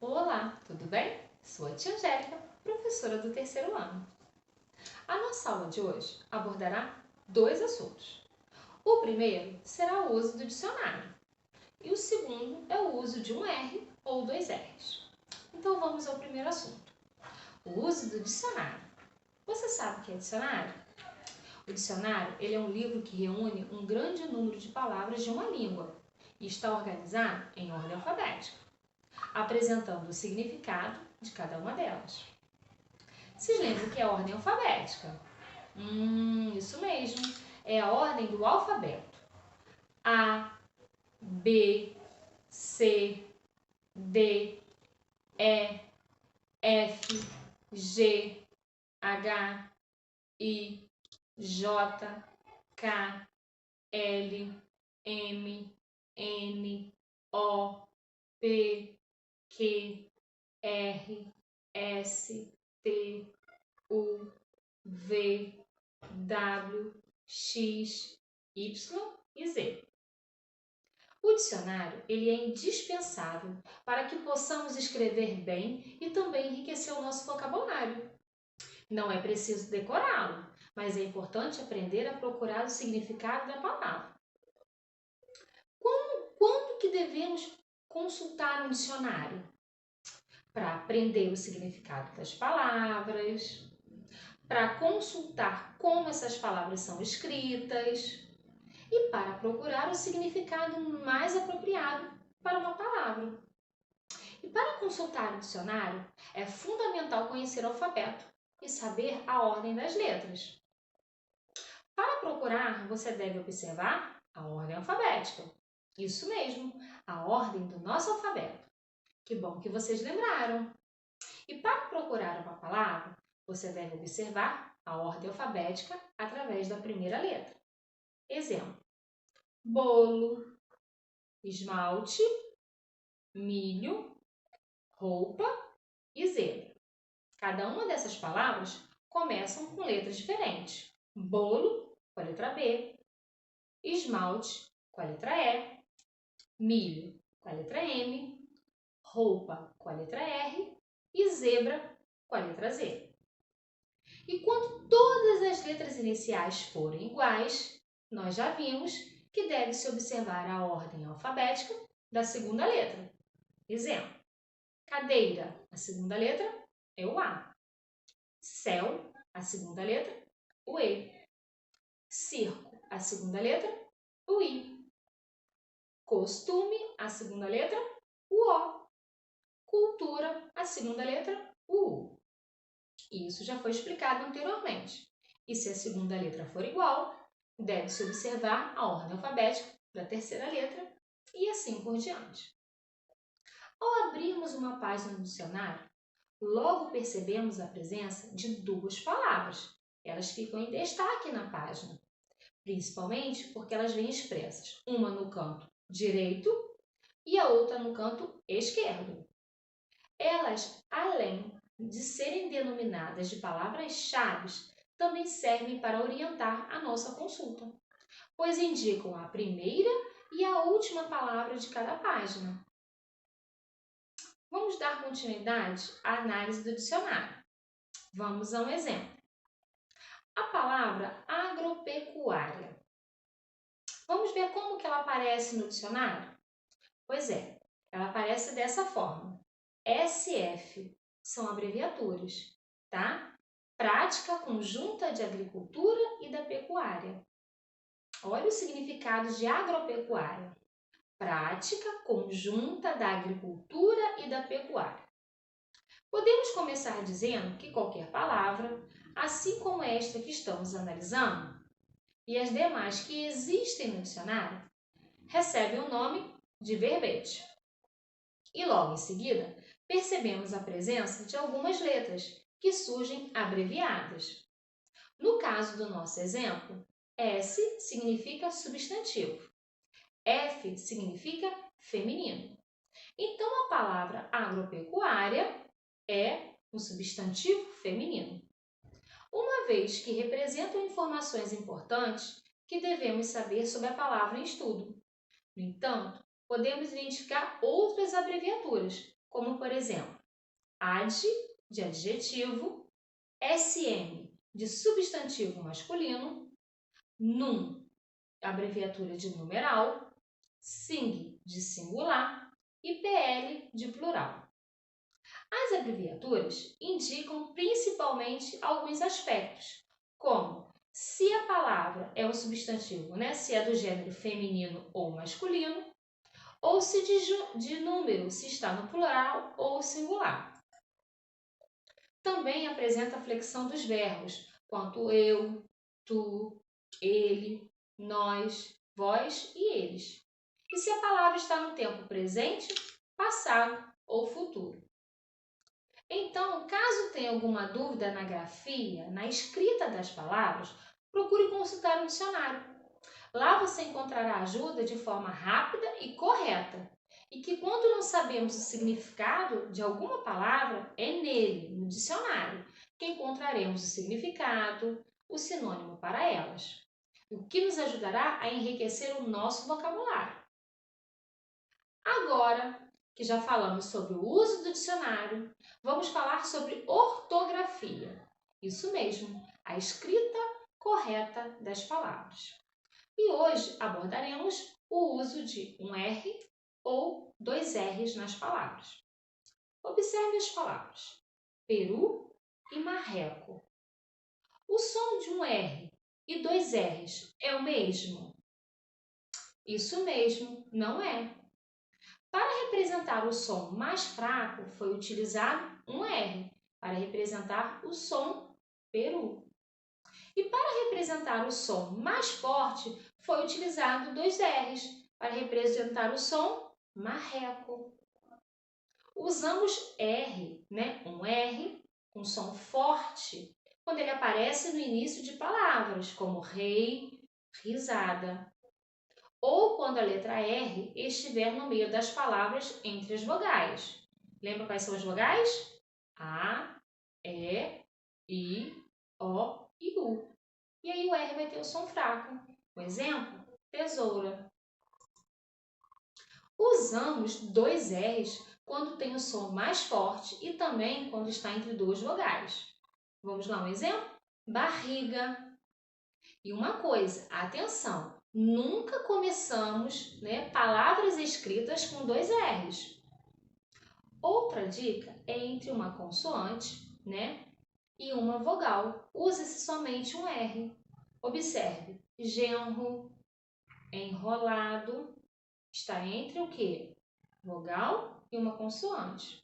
Olá, tudo bem? Sou a tia Angélica, professora do terceiro ano. A nossa aula de hoje abordará dois assuntos. O primeiro será o uso do dicionário e o segundo é o uso de um R ou dois R's. Então vamos ao primeiro assunto, o uso do dicionário. Você sabe o que é dicionário? O dicionário ele é um livro que reúne um grande número de palavras de uma língua e está organizado em ordem alfabética, apresentando o significado de cada uma delas. Vocês lembram que é a ordem alfabética? Isso mesmo. É a ordem do alfabeto. A, B, C, D, E, F, G, H, I, J, K, L, M, N, O, P, Q, R, S, T, U, V, W, X, Y e Z. O dicionário ele é indispensável para que possamos escrever bem e também enriquecer o nosso vocabulário. Não é preciso decorá-lo, mas é importante aprender a procurar o significado da palavra. Quando que devemos consultar um dicionário? Para aprender o significado das palavras, para consultar como essas palavras são escritas e para procurar o significado mais apropriado para uma palavra. E para consultar o dicionário, é fundamental conhecer o alfabeto e saber a ordem das letras. Para procurar, você deve observar a ordem alfabética. Isso mesmo, a ordem do nosso alfabeto. Que bom que vocês lembraram! E para procurar uma palavra, você deve observar a ordem alfabética através da primeira letra. Exemplo: bolo, esmalte, milho, roupa e zebra. Cada uma dessas palavras começam com letras diferentes. Bolo com a letra B, esmalte com a letra E, milho com a letra M, roupa com a letra R e zebra com a letra Z. E quando todas as letras iniciais forem iguais, nós já vimos que deve-se observar a ordem alfabética da segunda letra. Exemplo: cadeira, a segunda letra é o A. Céu, a segunda letra, o E. Circo, a segunda letra, o I. Costume, a segunda letra, o O. Cultura, a segunda letra, o U. Isso já foi explicado anteriormente. E se a segunda letra for igual, deve-se observar a ordem alfabética da terceira letra e assim por diante. Ao abrirmos uma página do dicionário, logo percebemos a presença de duas palavras. Elas ficam em destaque na página, principalmente porque elas vêm expressas, uma no canto direito e a outra no canto esquerdo. Elas, além de serem denominadas de palavras-chave, também servem para orientar a nossa consulta, pois indicam a primeira e a última palavra de cada página. Vamos dar continuidade à análise do dicionário. Vamos a um exemplo. A palavra agropecuária. Vamos ver como que ela aparece no dicionário? Pois é, ela aparece dessa forma. SF são abreviaturas, tá? Prática conjunta de agricultura e da pecuária. Olha o significado de agropecuária. Prática conjunta da agricultura e da pecuária. Podemos começar dizendo que qualquer palavra, assim como esta que estamos analisando, e as demais que existem no dicionário, recebem o nome de verbete. E logo em seguida, percebemos a presença de algumas letras que surgem abreviadas. No caso do nosso exemplo, S significa substantivo, F significa feminino. Então, a palavra agropecuária é um substantivo feminino, uma vez que representam informações importantes que devemos saber sobre a palavra em estudo. No entanto, podemos identificar outras abreviaturas, como por exemplo, ad, de adjetivo, sm, de substantivo masculino, num, abreviatura de numeral, sing, de singular e pl, de plural. As abreviaturas indicam principalmente alguns aspectos, como se a palavra é um substantivo, se é do gênero feminino ou masculino, ou se de número, se está no plural ou singular. Também apresenta a flexão dos verbos, quanto eu, tu, ele, nós, vós e eles. E se a palavra está no tempo presente, passado ou futuro. Então, caso tenha alguma dúvida na grafia, na escrita das palavras, procure consultar um dicionário. Lá você encontrará ajuda de forma rápida e correta. E que quando não sabemos o significado de alguma palavra, é nele, no dicionário, que encontraremos o significado, o sinônimo para elas. O que nos ajudará a enriquecer o nosso vocabulário. Agora que já falamos sobre o uso do dicionário, vamos falar sobre ortografia. Isso mesmo, a escrita correta das palavras. E hoje abordaremos o uso de um R ou dois R's nas palavras. Observe as palavras peru e marreco. O som de um R e dois R's é o mesmo? Isso mesmo, não é. Para representar o som mais fraco, foi utilizado um R, para representar o som peru. E para representar o som mais forte, foi utilizado dois R's, para representar o som marreco. Usamos R, um R com som forte, quando ele aparece no início de palavras, como rei, risada. Ou quando a letra R estiver no meio das palavras entre as vogais. Lembra quais são as vogais? A, E, I, O e U. E aí o R vai ter o som fraco. Um exemplo, tesoura. Usamos dois R's quando tem o som mais forte e também quando está entre duas vogais. Vamos lá um exemplo? Barriga. E uma coisa, atenção, nunca começamos palavras escritas com dois R's. Outra dica é entre uma consoante e uma vogal. Use-se somente um R. Observe, genro, enrolado, está entre o quê? Vogal e uma consoante.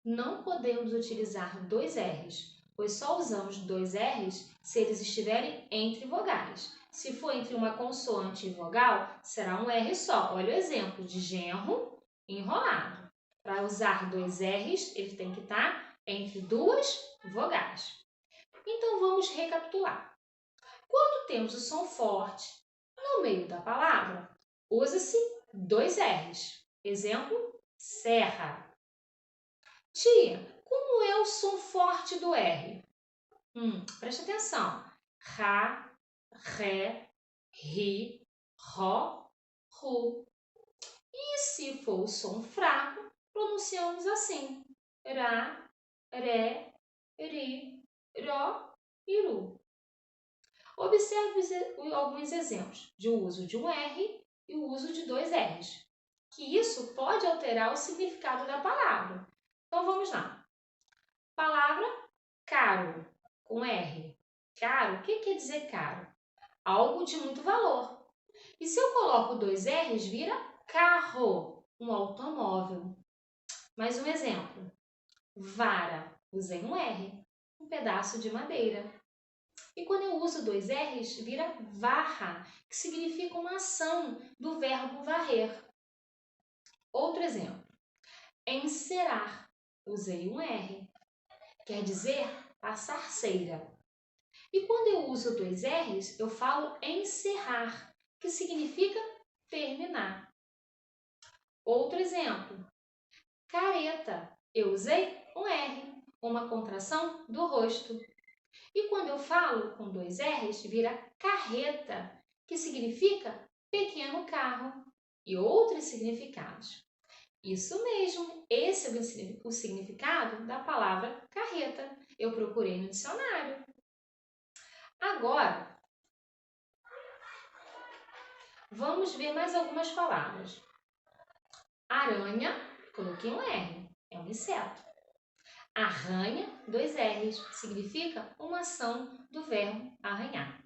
Não podemos utilizar dois R's, pois só usamos dois R's se eles estiverem entre vogais. Se for entre uma consoante e vogal, será um R só. Olha o exemplo de genro, enrolado. Para usar dois R's, ele tem que estar entre duas vogais. Então, vamos recapitular. Quando temos o som forte no meio da palavra, usa-se dois R's. Exemplo, serra. Tia, como é o som forte do R? Preste atenção. Rá, ré, ri, ró, ru. E se for o som fraco, pronunciamos assim. Rá, ré, ri, ró e ru. Observe alguns exemplos de uso de um R e o uso de dois R's, que isso pode alterar o significado da palavra. Então, vamos lá. Palavra caro, com R. Caro, o que quer dizer caro? Algo de muito valor. E se eu coloco dois R's, vira carro, um automóvel. Mais um exemplo. Vara, usei um R, um pedaço de madeira. E quando eu uso dois R's, vira varra, que significa uma ação do verbo varrer. Outro exemplo. Encerar, usei um R, quer dizer passar cera. E quando eu uso dois R's, eu falo encerrar, que significa terminar. Outro exemplo. Careta, eu usei um R, uma contração do rosto. E quando eu falo com dois R's, vira carreta, que significa pequeno carro, e outros significados. Isso mesmo, esse é o significado da palavra carreta. Eu procurei no dicionário. Agora, vamos ver mais algumas palavras. Aranha, coloquei um R, é um inseto. Arranha, 2 R's, significa uma ação do verbo arranhar.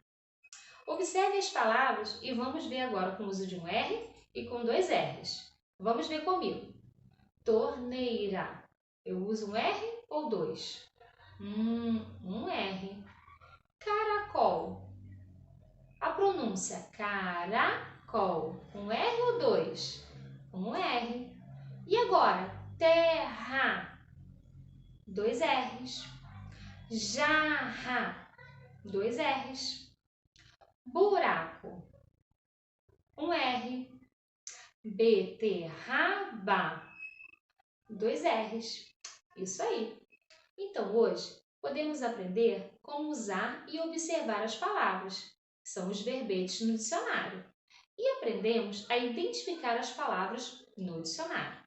Observe as palavras e vamos ver agora com o uso de um R e com 2 R's. Vamos ver comigo. Torneira. Eu uso um R ou 2? Um R. Caracol. A pronúncia caracol. Um R ou 2? Um R. E agora? Terra. 2 R's. Jarra. 2 R's. Buraco. Um R. Beterraba. 2 R's. Isso aí. Então, hoje, podemos aprender como usar e observar as palavras, que são os verbetes no dicionário. E aprendemos a identificar as palavras no dicionário.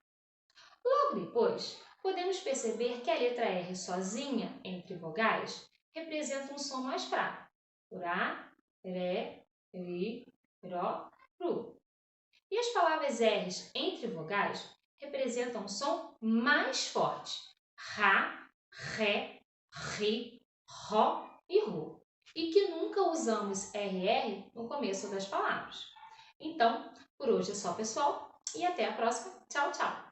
Logo depois, podemos perceber que a letra R sozinha, entre vogais, representa um som mais fraco. Por A, Ré, Ri, Ró, Ru. E as palavras R's entre vogais representam um som mais forte. Rá, Ré, Ri, Ró e Ru. E que nunca usamos RR no começo das palavras. Então, por hoje é só, pessoal. E até a próxima. Tchau, tchau!